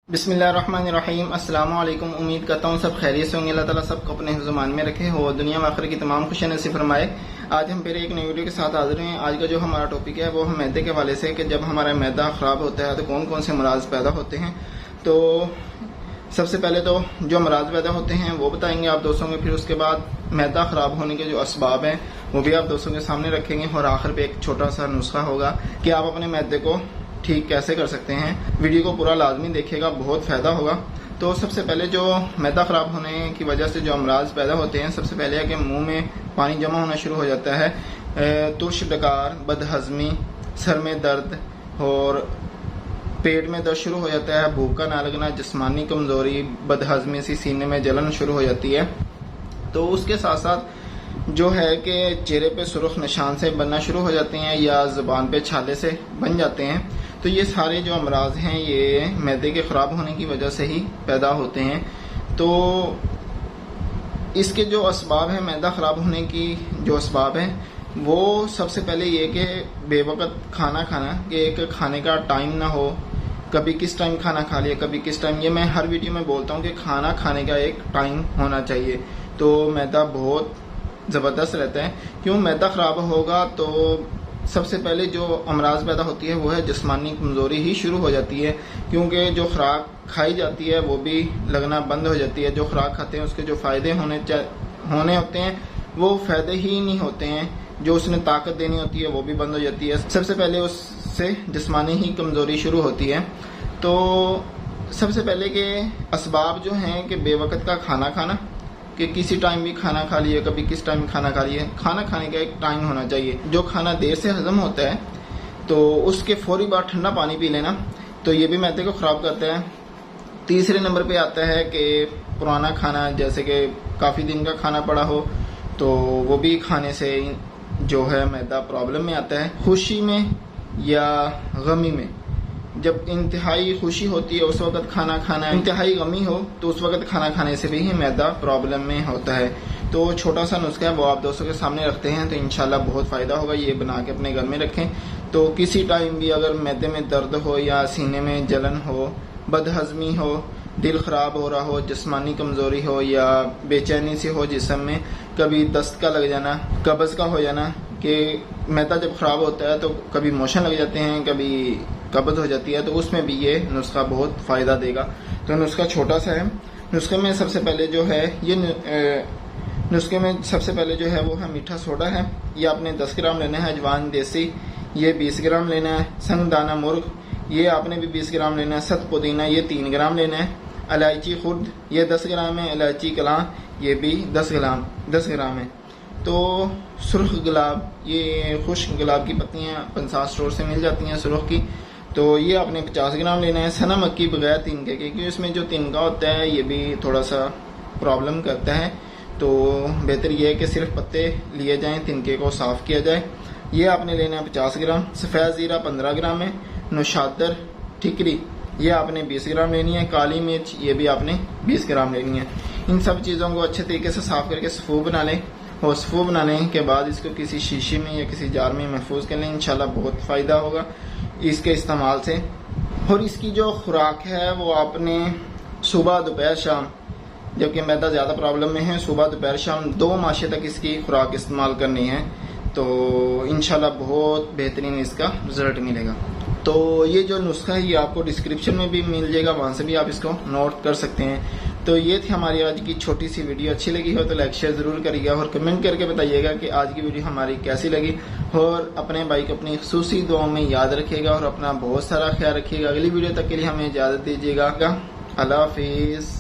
बिस्मिल्लाहिर्रहमानिर्रहीम। अस्सलाम वालेकुम। उम्मीद करता हूँ सब खैरियत से होंगे। अल्लाह ताला सबको अपने ज़ुबान में रखे हो, दुनिया में आखिर की तमाम खुशियाँ नसीब फरमाए। आज हम फिर एक नई वीडियो के साथ हाजिर हैं। आज का जो हमारा टॉपिक है वो हम मैदे के हवाले से कि जब हमारा मैदा ख़राब होता है तो कौन कौन से अमराज पैदा होते हैं। तो सबसे पहले तो जो अमराज पैदा होते हैं वो बताएंगे आप दोस्तों को, फिर उसके बाद मैदा ख़राब होने के जो असबाब हैं वो भी आप दोस्तों के सामने रखेंगे, और आखिर पे एक छोटा सा नुस्खा होगा कि आप अपने मैदे को ठीक कैसे कर सकते हैं। वीडियो को पूरा लाजमी देखिएगा, बहुत फ़ायदा होगा। तो सबसे पहले जो मैदा ख़राब होने की वजह से जो अमराज पैदा होते हैं, सबसे पहले है कि मुंह में पानी जमा होना शुरू हो जाता है, तुर्श डकार, बदहज़मी, सर में दर्द और पेट में दर्द शुरू हो जाता है, भूख का ना लगना, जिस्मानी कमज़ोरी, बदहज़मी सी, सीने में जलन शुरू हो जाती है। तो उसके साथ साथ जो है कि चेहरे पे सुर्ख निशान से बनना शुरू हो जाते हैं या ज़ुबान पे छाले से बन जाते हैं। तो ये सारे जो अमराज हैं ये मैदे के ख़राब होने की वजह से ही पैदा होते हैं। तो इसके जो असबाब हैं, मैदा ख़राब होने की जो असबाब हैं वो सबसे पहले ये कि बेवक़्त खाना खाना, कि एक खाने का टाइम ना हो, कभी किस टाइम खाना खा लिया कभी किस टाइम। ये मैं हर वीडियो में बोलता हूँ कि खाना खाने का एक टाइम होना चाहिए। तो मैदा बहुत ज़बरदस्त रहता है। क्यों मैदा ख़राब होगा तो सबसे पहले जो अमराज पैदा होती है वो है जिस्मानी कमज़ोरी ही शुरू हो जाती है, क्योंकि जो खुराक खाई जाती है वो भी लगना बंद हो जाती है। जो खुराक खाते हैं उसके जो फ़ायदे होने होते हैं वो फ़ायदे ही नहीं होते हैं, जो उसने ताकत देनी होती है वो भी बंद हो जाती है। सबसे पहले उससे जिस्मानी ही कमज़ोरी शुरू होती है। तो सबसे पहले के असबाब जो हैं कि बेवक़्त का खाना खाना, कि किसी टाइम भी खाना खा लिए, कभी किस टाइम खाना खा लिए। खाना खाने का एक टाइम होना चाहिए। जो खाना देर से हजम होता है तो उसके फौरी बाद ठंडा पानी पी लेना, तो ये भी मैदे को ख़राब करता है। तीसरे नंबर पे आता है कि पुराना खाना, जैसे कि काफ़ी दिन का खाना पड़ा हो तो वो भी खाने से जो है मैदा प्रॉब्लम में आता है। खुशी में या गमी में, जब इंतहाई खुशी होती है उस वक़्त खाना खाना, इंतहाई गमी हो तो उस वक़्त खाना खाने से भी मैदा प्रॉब्लम में होता है। तो छोटा सा नुस्खा है वो आप दोस्तों के सामने रखते हैं तो इंशाल्लाह बहुत फ़ायदा होगा। ये बना के अपने घर में रखें। तो किसी टाइम भी अगर मैदे में दर्द हो या सीने में जलन हो, बदहज़मी हो, दिल ख़राब हो रहा हो, जिस्मानी कमज़ोरी हो या बेचैनी सी हो जिस्म में, कभी दस्त का लग जाना, कब्ज़ का हो जाना, कि मैदा जब ख़राब होता है तो कभी मोशन लग जाते हैं, कभी कब्ज़ हो जाती है, तो उसमें भी ये नुस्खा बहुत फ़ायदा देगा। तो नुस्खा छोटा सा है। नुस्खे में सबसे पहले जो है नुस्खे में सबसे पहले जो है वो है मीठा सोडा है। ये आपने 10 ग्राम लेना है। अजवाइन देसी ये 20 ग्राम लेना है। संग दाना मुर्ग ये आपने भी 20 ग्राम लेना है। सत पुदीना ये 3 ग्राम लेना है। इलायची खुर्द ये 10 ग्राम है। इलायची कलां ये भी 10 ग्राम है। तो सुर्ख गुलाब, ये खुश्क गुलाब की पत्तियाँ पंसार स्टोर से मिल जाती हैं सुर्ख की, तो ये आपने 50 ग्राम लेना है। सना मक्की बगैर तिनके के, क्योंकि इसमें जो तिनका होता है ये भी थोड़ा सा प्रॉब्लम करता है। तो बेहतर ये है कि सिर्फ पत्ते लिए जाएं, तिनके को साफ़ किया जाए। ये आपने लेना है 50 ग्राम। सफ़ेद ज़ीरा 15 ग्राम है। नुशादर ठिकरी ये आपने 20 ग्राम लेनी है। काली मिर्च ये भी आपने 20 ग्राम लेनी है। इन सब चीज़ों को अच्छे तरीके से साफ़ करके सफ़ू बना लें, और सफ़ू बनाने के बाद इसको किसी शीशी में या किसी जार में महफूज कर लें। इंशाल्लाह बहुत फ़ायदा होगा इसके इस्तेमाल से। और इसकी जो खुराक है वो आपने सुबह दोपहर शाम, जबकि मैदा ज़्यादा प्रॉब्लम में है, सुबह दोपहर शाम 2 माशे तक इसकी खुराक इस्तेमाल करनी है। तो इंशाल्लाह बहुत बेहतरीन इसका रिज़ल्ट मिलेगा। तो ये जो नुस्खा है ये आपको डिस्क्रिप्शन में भी मिल जाएगा, वहाँ से भी आप इसको नोट कर सकते हैं। तो ये थी हमारी आज की छोटी सी वीडियो। अच्छी लगी हो तो लाइक शेयर ज़रूर करिएगा और कमेंट करके बताइएगा कि आज की वीडियो हमारी कैसी लगी। और अपने भाई को अपनी खुसूसी दुआओं में याद रखिएगा और अपना बहुत सारा ख्याल रखिएगा। अगली वीडियो तक के लिए हमें इजाज़त दीजिएगा। अल्लाह हाफिज़।